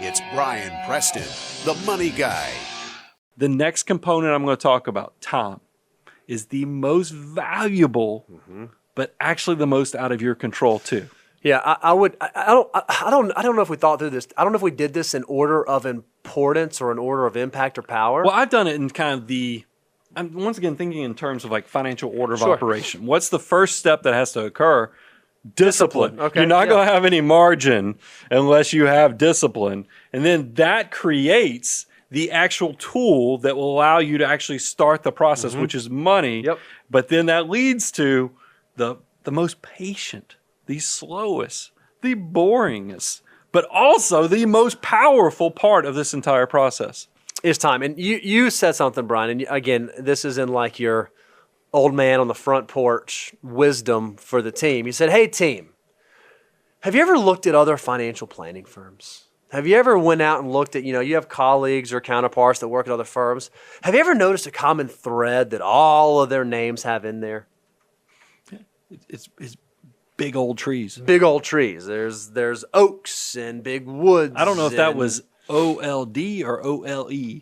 It's Brian Preston, the money guy. The next component I'm going to talk about, time, is the most valuable, but actually the most out of your control too. Yeah, I don't know if we thought through this. I don't know if we did this in order of importance or in order of impact or power. Well, I've done it in kind of I'm once again thinking in terms of like financial order of operation. What's the first step that has to occur? Discipline. Okay. You're not going to have any margin unless you have discipline. And then that creates the actual tool that will allow you to actually start the process, which is money. Yep. But then that leads to the most patient, the slowest, the boringest, but also the most powerful part of this entire process. Is time. And you said something, Brian, and again, this is in like your old man on the front porch wisdom for the team. You said, hey, team, have you ever looked at other financial planning firms? Have you ever went out and looked at, you have colleagues or counterparts that work at other firms. Have you ever noticed a common thread that all of their names have in there? It's big old trees. Big old trees. There's oaks and big woods. I don't know if that was OLD or OLE.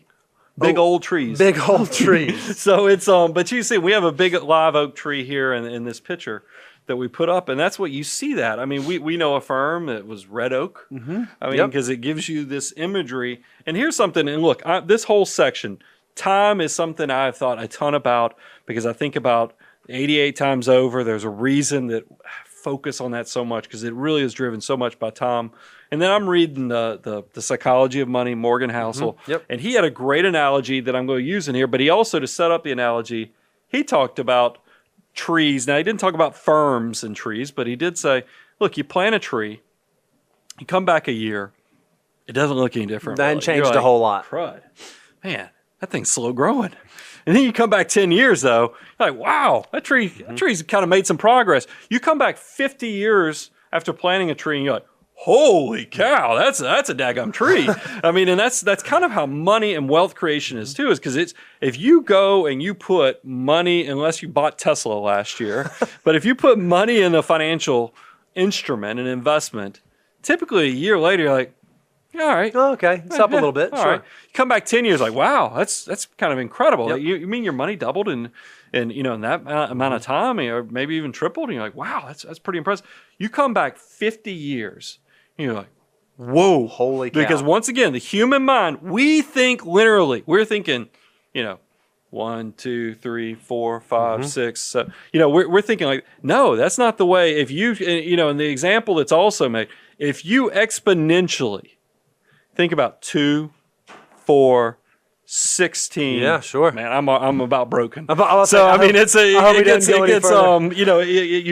Big old trees. Big old trees. So it's but you see, we have a big live oak tree here in this picture that we put up, and that's what you see that. I mean, we know a firm that was red oak. I mean, because it gives you this imagery. And here's something, and look, this whole section, time is something I've thought a ton about because I think about 88 times over. There's a reason that I focus on that so much because it really is driven so much by time. And then I'm reading the Psychology of Money, Morgan Housel, and he had a great analogy that I'm going to use in here, but he also, to set up the analogy, he talked about trees. Now, he didn't talk about firms and trees, but he did say, look, you plant a tree, you come back a year, it doesn't look any different. That hadn't changed a whole lot. Crud. Man, that thing's slow growing. And then you come back 10 years, though, you're like, wow, that tree's kind of made some progress. You come back 50 years after planting a tree, and you're like, holy cow, that's a daggum tree. I mean, and that's kind of how money and wealth creation is too, is because it's, if you go and you put money, unless you bought Tesla last year, but if you put money in a financial instrument, an investment, typically a year later, you're like, all right. Oh, okay. It's up a little bit. All Sure. right. You come back 10 years like, wow, that's kind of incredible. You mean your money doubled in that amount of time, or maybe even tripled, and you're like, wow, that's pretty impressive. You come back 50 years, and you're like, whoa. Holy cow. Because once again, the human mind, we think linearly. We're thinking, 1, 2, 3, 4, 5, 6. So, we're thinking like, no, that's not the way. If you, in the example that's also made, if you exponentially think about 2, 4, 16. Yeah, sure. Man, I'm about broken. You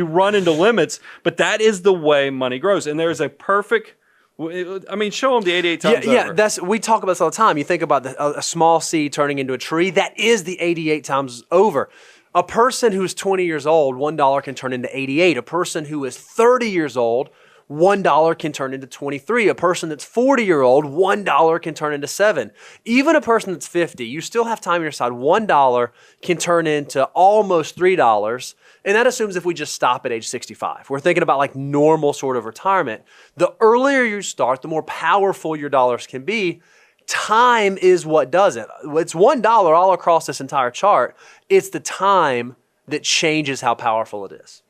run into limits, but that is the way money grows. And there's a perfect, show them the 88 times over. Yeah, we talk about this all the time. You think about a small seed turning into a tree. That is the 88 times over. A person who's 20 years old, $1 can turn into 88. A person who is 30 years old, $1 can turn into 23. A person that's 40-year-old, $1 can turn into 7. Even a person that's 50, you still have time on your side. $1 can turn into almost $3. And that assumes if we just stop at age 65. We're thinking about like normal sort of retirement. The earlier you start, the more powerful your dollars can be. Time is what does it. It's $1 all across this entire chart. It's the time that changes how powerful it is.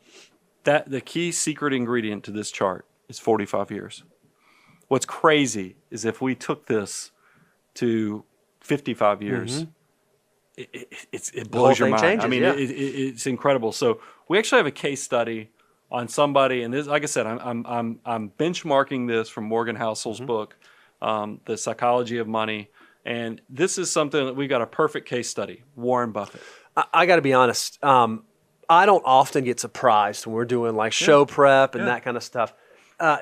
The key secret ingredient to this chart is 45 years. What's crazy is if we took this to 55 years, it blows your mind. Changes, it's incredible. So we actually have a case study on somebody, and this, like I said, I'm benchmarking this from Morgan Housel's book, The Psychology of Money, and this is something that we got a perfect case study. Warren Buffett. I got to be honest. I don't often get surprised when we're doing like show prep and that kind of stuff.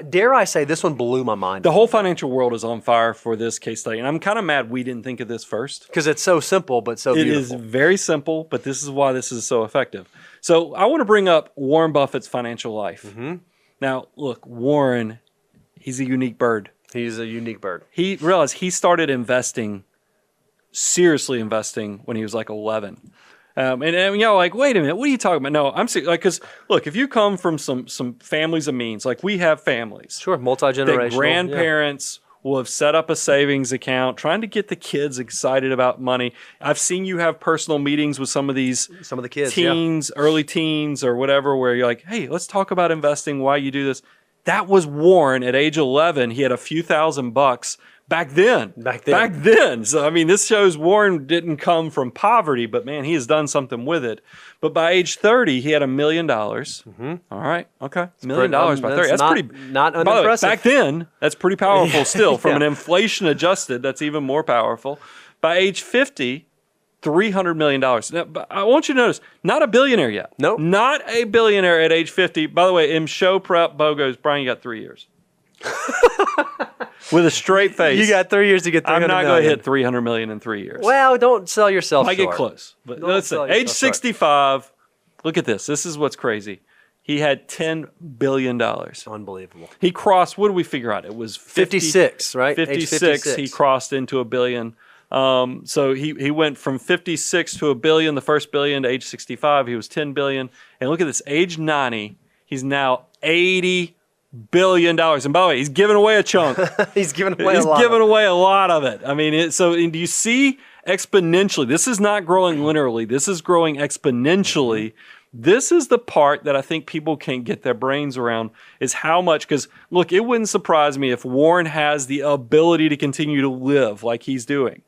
Dare I say this one blew my mind. The whole financial world is on fire for this case study, and I'm kind of mad we didn't think of this first. Because it's so simple, but so beautiful. It is very simple, but this is why this is so effective. So I want to bring up Warren Buffett's financial life. Now, look, Warren, he's a unique bird. He's a unique bird. He realized he started seriously investing when he was like 11. And like, wait a minute, what are you talking about? No, I'm serious. Like, because look, if you come from some families of means, like we have families, sure, multi-generational, that grandparents will have set up a savings account, trying to get the kids excited about money. I've seen you have personal meetings with some of the kids, teens, early teens or whatever, where you're like, hey, let's talk about investing, why you do this. That was Warren at age 11. He had a few $1,000 back then. So, I mean, this shows Warren didn't come from poverty, but man, he has done something with it. But by age 30, he had $1 million. All right. Okay. $1 million by 30. That's pretty, not unimpressive. Back then, that's pretty powerful still. From an inflation adjusted, that's even more powerful. By age 50, $300 million. Now, I want you to notice, not a billionaire yet. Nope. Not a billionaire at age 50. By the way, in show prep, Bo goes, Brian, you got 3 years. With a straight face. You got 3 years to get $300 million. I'm not going to hit $300 million in 3 years. Well, don't sell yourself I short. get close. But listen, age 65, look at this. This is what's crazy. He had $10 billion. Unbelievable. He crossed, what did we figure out? It was 56, right? 56, he crossed into $1 billion. So he went from 56 to $1 billion, the first billion, to age 65. He was $10 billion. And look at this, age 90, he's now $80 billion. And by the way, he's giving away a chunk. He's giving away a lot of it. I mean, do you see exponentially? This is not growing linearly. This is growing exponentially. This is the part that I think people can't get their brains around, is how much, because look, it wouldn't surprise me if Warren has the ability to continue to live like he's doing.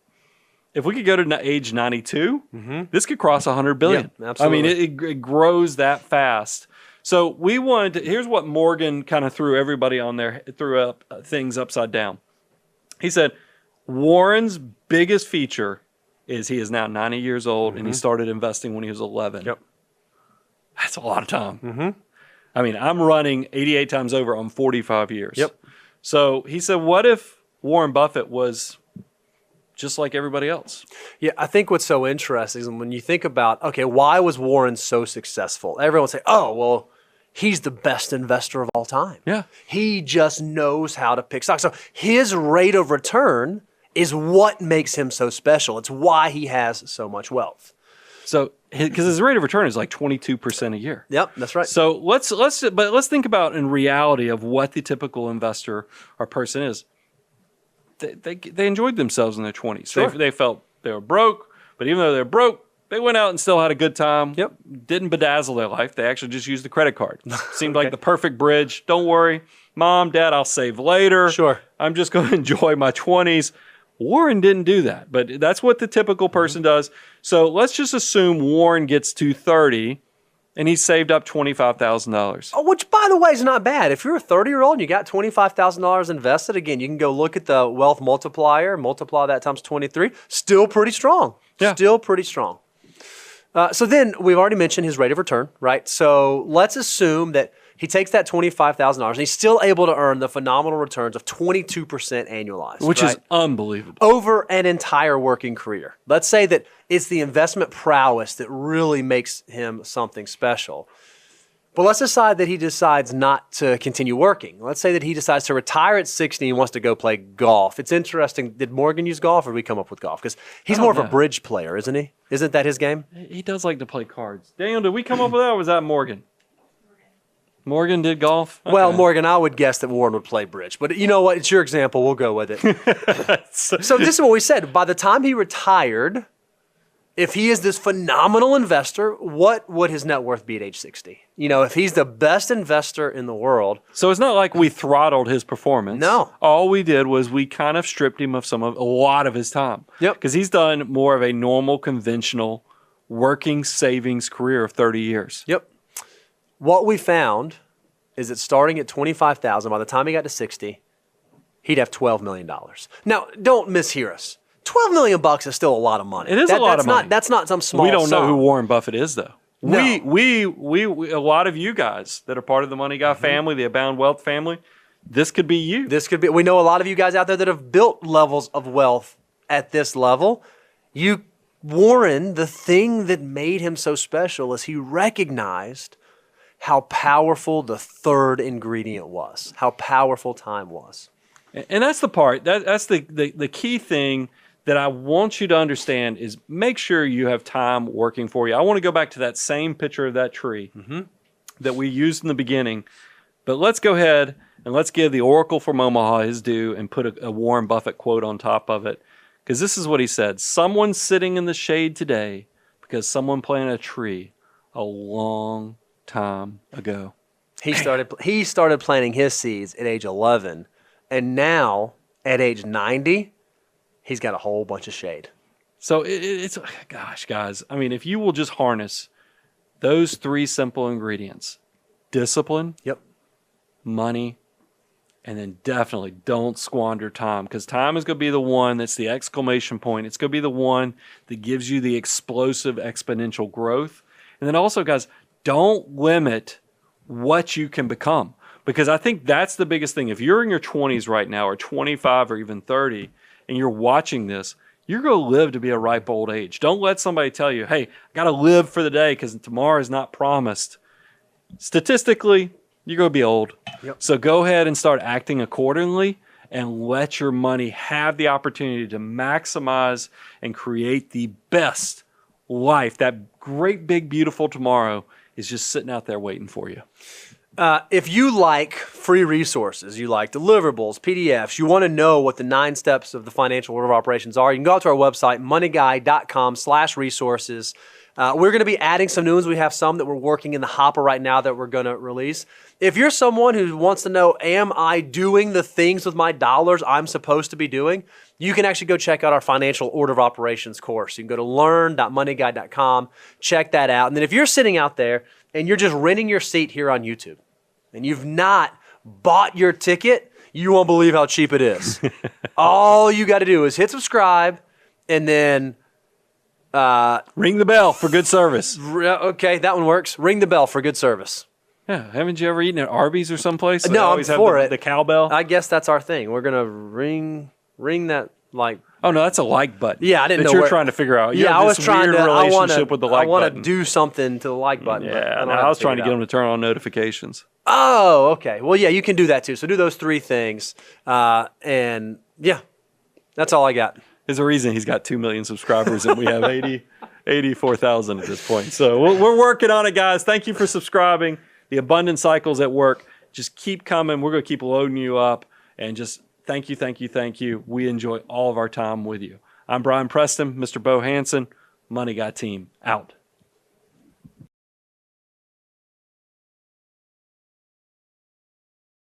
If we could go to age 92, this could cross 100 billion. Yeah, absolutely. I mean, it grows that fast. So we wanted to, here's what Morgan kind of threw everybody on there, threw up things upside down. He said, Warren's biggest feature is he is now 90 years old and he started investing when he was 11. Yep. That's a lot of time. I mean, I'm running 88 times over on 45 years. Yep. So he said, what if Warren Buffett was just like everybody else? Yeah, I think what's so interesting is when you think about, okay, why was Warren so successful? Everyone would say, oh, well, he's the best investor of all time. Yeah. He just knows how to pick stocks. So his rate of return is what makes him so special. It's why he has so much wealth. So, because his rate of return is like 22% a year. Yep, that's right. So let's think about in reality of what the typical investor or person is. They enjoyed themselves in their 20s. Sure. They felt they were broke, but even though they're broke, they went out and still had a good time. Yep. Didn't bedazzle their life. They actually just used the credit card. Seemed like the perfect bridge. Don't worry, Mom, Dad, I'll save later. Sure. I'm just going to enjoy my 20s. Warren didn't do that, but that's what the typical person does. So let's just assume Warren gets to 30 and he saved up $25,000. Oh, which, by the way, is not bad. If you're a 30-year-old and you got $25,000 invested, again, you can go look at the wealth multiplier, multiply that times 23. Still pretty strong. Yeah. Still pretty strong. So then we've already mentioned his rate of return, right? So let's assume that he takes that $25,000 and he's still able to earn the phenomenal returns of 22% annualized. Which right? is unbelievable. Over an entire working career. Let's say that it's the investment prowess that really makes him something special. But let's decide that he decides not to continue working. Let's say that he decides to retire at 60 and wants to go play golf. It's interesting. Did Morgan use golf or did we come up with golf? Because he's more of a bridge player, isn't he? Isn't that his game? He does like to play cards. Daniel, did we come up with that or was that Morgan? Morgan did golf? Okay. Well, Morgan, I would guess that Warren would play bridge. But you know what? It's your example. We'll go with it. So this is what we said. By the time he retired, if he is this phenomenal investor, what would his net worth be at age 60? You know, if he's the best investor in the world. So it's not like we throttled his performance. No. All we did was we kind of stripped him of a lot of his time. Yep. Because he's done more of a normal, conventional, working savings career of 30 years. Yep. What we found is that starting at $25,000, by the time he got to 60, he'd have $12 million. Now, don't mishear us. $12 million is still a lot of money. It is a lot of money. That's not some small We don't know sum. who Warren Buffett is, though. No. We a lot of you guys that are part of the Money Guy family, the Abound Wealth family, this could be you. This could be. We know a lot of you guys out there that have built levels of wealth at this level. Warren, the thing that made him so special is he recognized how powerful the third ingredient was, how powerful time was. And that's the part, that's the key thing that I want you to understand is make sure you have time working for you. I want to go back to that same picture of that tree that we used in the beginning. But let's go ahead. And let's give the Oracle from Omaha his due and put a Warren Buffett quote on top of it. Because this is what he said. Someone's sitting in the shade today because someone planted a tree a long time ago. He started planting his seeds at age 11, and now at age 90, he's got a whole bunch of shade. So it's gosh, guys. I mean, if you will just harness those 3 simple ingredients: discipline, Yep. money, and then definitely don't squander time, because time is going to be the one that's the exclamation point. It's going to be the one that gives you the explosive exponential growth. And then also, guys, don't limit what you can become, because I think that's the biggest thing. If you're in your 20s right now, or 25 or even 30, and you're watching this, you're going to live to be a ripe old age. Don't let somebody tell you, hey, I got to live for the day because tomorrow is not promised. Statistically, you're going to be old. Yep. So go ahead and start acting accordingly and let your money have the opportunity to maximize and create the best life. That great, big, beautiful tomorrow is just sitting out there waiting for you. If you like free resources, you like deliverables, PDFs, you want to know what the 9 steps of the financial order of operations are, you can go out to our website, moneyguy.com/resources. We're going to be adding some new ones. We have some that we're working in the hopper right now that we're going to release. If you're someone who wants to know, am I doing the things with my dollars I'm supposed to be doing, you can actually go check out our financial order of operations course. You can go to learn.moneyguy.com, check that out. And then if you're sitting out there and you're just renting your seat here on YouTube and you've not bought your ticket, you won't believe how cheap it is. All you got to do is hit subscribe and then ring the bell for good service. Okay, that one works. Ring the bell for good service. Yeah, haven't you ever eaten at Arby's or someplace? No, I'm for it. The cowbell. I guess that's our thing. We're gonna ring that like. Oh no, that's a like button. Yeah, I didn't know. You're where, trying to figure out. Yeah, I was trying to. Relationship with the like button. I button. want to do something to the like button. Yeah, I was trying to get them to turn on notifications. Oh, okay. Well, yeah, you can do that too. So do those 3 things, and yeah, that's all I got. There's a reason he's got 2 million subscribers and we have 84,000 at this point. So we're working on it, guys. Thank you for subscribing. The abundance cycle's at work. Just keep coming. We're going to keep loading you up. And just thank you, thank you, thank you. We enjoy all of our time with you. I'm Brian Preston, Mr. Bo Hansen, Money Guy Team, out.